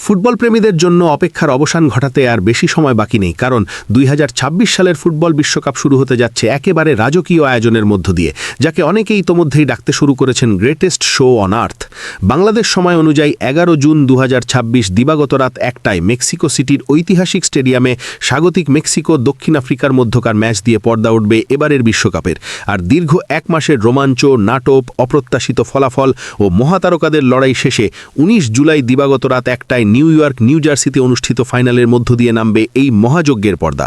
Football প্রেমীদের জন্য অপেক্ষার অবসান ঘটাতে আর বেশি সময় বাকি নেই, কারণ ২০২৬ সালের ফুটবল বিশ্বকাপ শুরু হতে যাচ্ছে একেবারে রাজকীয় আয়োজনের মধ্য দিয়ে, যাকে অনেকেই ইতোমধ্যেই ডাকতে শুরু করেছেন greatest show on earth. Bangladesh সময় অনুযায়ী ১১ জুন ২০২৬ দিবাগত রাত ১টায় মেক্সিকো সিটির ঐতিহাসিক স্টেডিয়ামে স্বাগতিক মেক্সিকো দক্ষিণ আফ্রিকার মধ্যকার ম্যাচ দিয়ে পর্দা উঠবে এবারের বিশ্বকাপের। আর দীর্ঘ এক মাসের রোমাঞ্চ, নাটক, অপ্রত্যাশিত ফলাফল ও মহাতারকাদের লড়াই শেষে ১৯ জুলাই দিবাগত রাত ১টায় নিউ ইয়র্ক, নিউ জার্সিতে অনুষ্ঠিত ফাইনালের মধ্য দিয়ে নামবে এই মহাযজ্ঞের পর্দা।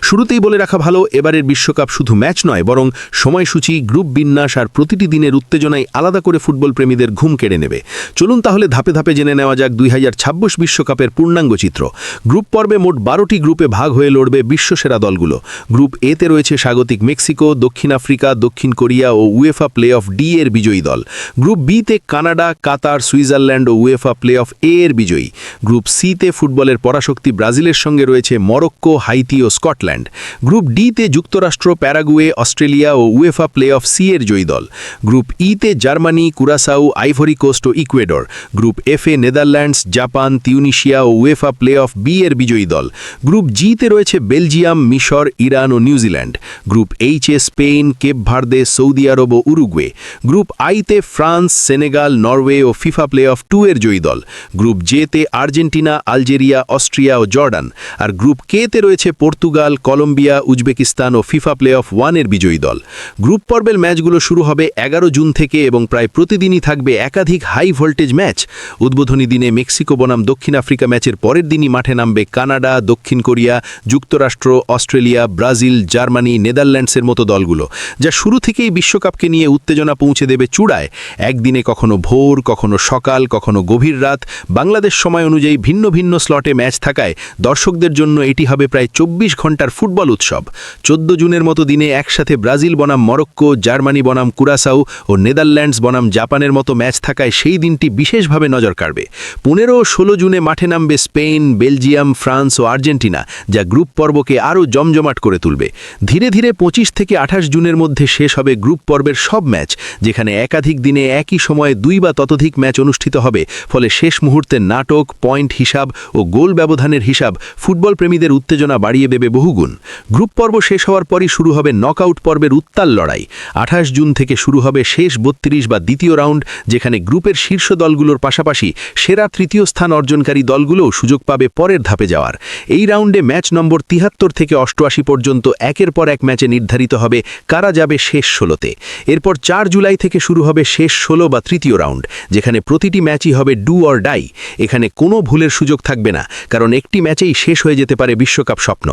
শুরুতেই বলে রাখা ভালো, এবারের বিশ্বকাপ শুধু ম্যাচ নয়, বরং সময়সূচি, গ্রুপ বিন্যাস আর প্রতিটি দিনের উত্তেজনায় আলাদা করে ফুটবল প্রেমীদের ঘুম কেড়ে নেবে। চলুন তাহলে ধাপে ধাপে জেনে নেওয়া যাক ২০২৬ বিশ্বকাপের পূর্ণাঙ্গ চিত্র। গ্রুপ পর্বে মোট ১২টি গ্রুপে ভাগ হয়ে লড়বে বিশ্বসেরা দলগুলো। গ্রুপ এতে রয়েছে স্বাগতিক মেক্সিকো, দক্ষিণ আফ্রিকা, দক্ষিণ Korea O UEFA play of D এর বিজয়ী দল। গ্রুপ বিতে Canada, Qatar, Switzerland O UEFA play of এ এর বিজয়ী। গ্রুপ সিতে ফুটবলের পরাশক্তি ব্রাজিলের সঙ্গে রয়েছে মরক্কো, হাইতি ও স্কটল্যান্ড। গ্রুপ ডিতে যুক্তরাষ্ট্র, Paraguay, Australia O UEFA play of C এর জয়ী দল। গ্রুপ ইতে জার্মানি, কুরাসাউ, আইভরি কোস্ট ও ইকুয়েডর। গ্রুপ এফে Netherlands, Japan, Tunisia O UEFA play of B এর বিজয়ী দল। গ্রুপ জিতে রয়েছে বেলজিয়াম, মিশর, ইরান ও নিউজিল্যান্ড। গ্রুপ এইচে Spain, Cape Verde, Saudi Arab ও উরুগুয়ে। গ্রুপ আইতে ফ্রান্স, সেনেগাল, নরওয়ে ও ফিফা প্লে অফ 2 এর জয়ী দল। গ্রুপ জেতে আর্জেন্টিনা, আলজেরিয়া, অস্ট্রিয়া ও জর্ডান। আর গ্রুপ কেতে রয়েছে পর্তুগাল, কলম্বিয়া, উজবেকিস্তান ও ফিফা প্লে অফ 1 এর বিজয়ী দল। গ্রুপ পর্বের ম্যাচগুলো শুরু হবে ১১ জুন থেকে এবং প্রায় প্রতিদিনই থাকবে একাধিক হাই ভোল্টেজ ম্যাচ। উদ্বোধনী দিনে মেক্সিকো বনাম দক্ষিণ আফ্রিকা ম্যাচের পরের দিনই মাঠে নামবে কানাডা, দক্ষিণ কোরিয়া, যুক্তরাষ্ট্র, অস্ট্রেলিয়া, ব্রাজিল, জার্মানি, নেদারল্যান্ডসের মতো দলগুলো, যা শুরু থেকেই বিশ্বকাপকে নিয়ে উত্তেজনা পৌঁছে দেবে চূড়ায়। একদিনে কখনো ভোর, কখনো সকাল, কখনো গভীর রাত, বাংলাদেশ সময় অনুযায়ী ভিন্ন ভিন্ন স্লটে ম্যাচ থাকায় দর্শকদের জন্য এটি হবে প্রায় ২৪ ঘন্টার ফুটবল উৎসব। ১৪ জুনের মতো দিনে একসাথে ব্রাজিল বনাম মরক্কো, জার্মানি বনাম কুরাসাউ ও নেদারল্যান্ডস বনাম জাপানের মতো ম্যাচ থাকায় সেই দিনটি বিশেষভাবে নজর কাড়বে। ১৫ ও ১৬ জুনে মাঠে নামবে স্পেন, বেলজিয়াম, ফ্রান্স ও আর্জেন্টিনা, যা গ্রুপ পর্বকে আরও জমজমাট করে তুলবে। ধীরে ধীরে ২৫ থেকে ২৮ জুনের মধ্যে শেষ হবে গ্রুপ পর্বের সব ম্যাচ, যেখানে একাধিক দিনে একই সময়ে ২ বা ততোধিক ম্যাচ অনুষ্ঠিত হবে। ফলে শেষ মুহূর্তে নাটক, পয়েন্ট হিসাব ও গোল ব্যবধানের হিসাব ফুটবল প্রেমীদের উত্তেজনা বাড়িয়ে দেবে বহুগুণ। গ্রুপ পর্ব শেষ হওয়ার পরই শুরু হবে নকআউট পর্বের উত্তাল লড়াই। ২৮ জুন থেকে শুরু হবে শেষ ৩২ বা দ্বিতীয় রাউন্ড, যেখানে গ্রুপের শীর্ষ দলগুলোর পাশাপাশি সেরা তৃতীয় স্থান অর্জনকারী দলগুলোও সুযোগ পাবে পরের ধাপে যাওয়ার। এই রাউন্ডে ম্যাচ নম্বর ৭৩ থেকে ৮৮ পর্যন্ত একের পর এক ম্যাচে নির্ধারিত হবে কারা যাবে শেষ ১৬তে। এরপর ৪ জুলাই থেকে শুরু হবে শেষ ১৬ বা তৃতীয় রাউন্ড, যেখানে প্রতিটি ম্যাচই হবে ডু অর ডাই। এখানে কোনো ভুলের সুযোগ থাকবে না, কারণ একটি ম্যাচেই শেষ হয়ে যেতে পারে বিশ্বকাপ স্বপ্ন।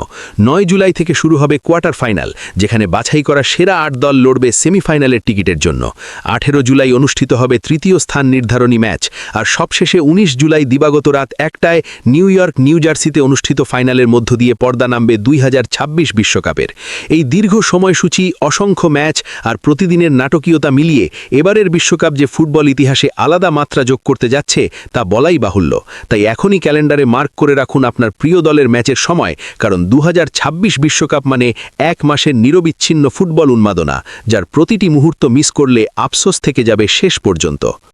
৯ জুলাই থেকে শুরু হবে কোয়ার্টার ফাইনাল, যেখানে বাছাই করা সেরা ৮ দল লড়বে সেমিফাইনালের টিকিটের জন্য। ১৮ জুলাই অনুষ্ঠিত হবে তৃতীয় স্থান নির্ধারণী ম্যাচ। আর সবশেষে ১৯ জুলাই দিবাগত রাত ১টায় নিউ ইয়র্ক, নিউ জার্সিতে অনুষ্ঠিত ফাইনালের মধ্য দিয়ে পর্দা নামবে ২০২৬ বিশ্বকাপের। এই দীর্ঘ সময়সূচি, অসংখ্য ম্যাচ আর প্রতিদিনের নাটকীয়তা মিলিয়ে এবারের বিশ্বকাপ যে ফুটবল ইতিহাসে আলাদা মাত্রা যোগ করতে যাচ্ছে তা বলাই বাহুল্য। তাই এখনই ক্যালেন্ডারে মার্ক করে রাখুন আপনার প্রিয় দলের ম্যাচের সময়, কারণ ২০২৬ বিশ্বকাপ মানে এক মাসের নিরবিচ্ছিন্ন ফুটবল উন্মাদনা, যার প্রতিটি মুহূর্ত মিস করলে আফসোস থেকে যাবে শেষ পর্যন্ত।